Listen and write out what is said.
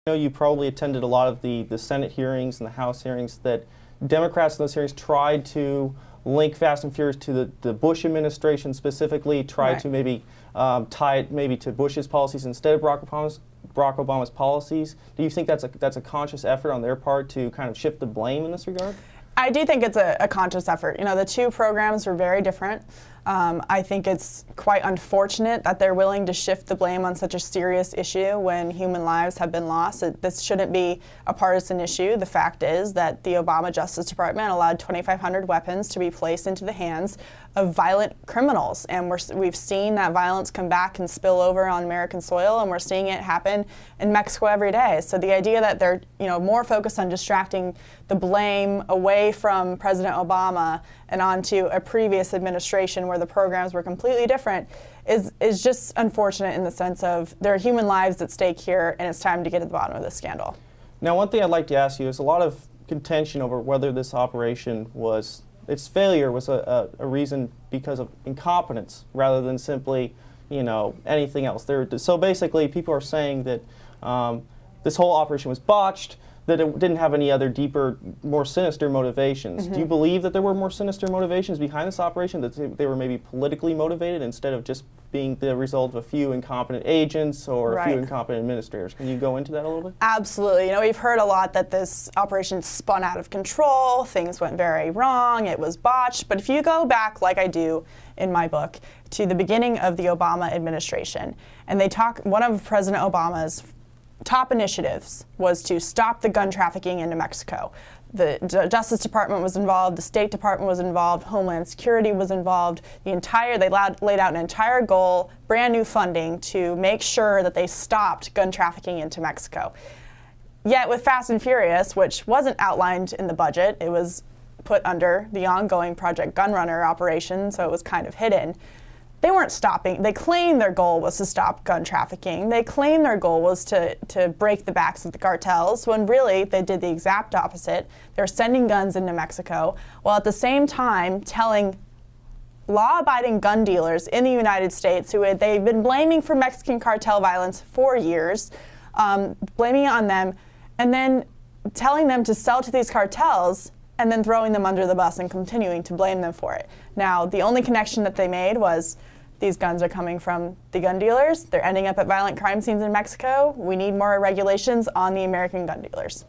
I know you probably attended a lot of the Senate hearings and the House hearings that Democrats in those hearings tried to link Fast and Furious to the Bush administration specifically, tried to maybe tie it maybe to Bush's policies instead of Barack Obama's policies. Do you think that's a conscious effort on their part to kind of shift the blame in this regard? I do think it's a conscious effort. You know, the two programs were very different. I think it's quite unfortunate that they're willing to shift the blame on such a serious issue when human lives have been lost. This shouldn't be a partisan issue. The fact is that the Obama Justice Department allowed 2,500 weapons to be placed into the hands of violent criminals, and we've seen that violence come back and spill over on American soil, and we're seeing it happen in Mexico every day. So the idea that they're more focused on distracting the blame away from President Obama and onto a previous administration where the programs were completely different is just unfortunate in the sense of there are human lives at stake here, and it's time to get to the bottom of this scandal. Now, one thing I'd like to ask you is a lot of contention over whether this operation its failure was a reason because of incompetence rather than simply, anything else. So basically, people are saying that this whole operation was botched, that it didn't have any other deeper, more sinister motivations. Mm-hmm. Do you believe that there were more sinister motivations behind this operation, that they were maybe politically motivated instead of just being the result of a few incompetent agents or a few incompetent administrators? Can you go into that a little bit? Absolutely. We've heard a lot that this operation spun out of control, things went very wrong, it was botched. But if you go back, like I do in my book, to the beginning of the Obama administration, and one of President Obama's top initiatives was to stop the gun trafficking into Mexico. The Justice Department was involved, the State Department was involved, Homeland Security was involved. They laid out an entire goal, brand new funding to make sure that they stopped gun trafficking into Mexico. Yet with Fast and Furious, which wasn't outlined in the budget, it was put under the ongoing Project Gunrunner operation, so it was kind of hidden. They weren't stopping. They claimed their goal was to stop gun trafficking. They claimed their goal was to break the backs of the cartels, when really they did the exact opposite. They're sending guns into Mexico, while at the same time telling law-abiding gun dealers in the United States, they've been blaming for Mexican cartel violence for years, blaming it on them, and then telling them to sell to these cartels, and then throwing them under the bus and continuing to blame them for it. Now, the only connection that they made was these guns are coming from the gun dealers. They're ending up at violent crime scenes in Mexico. We need more regulations on the American gun dealers.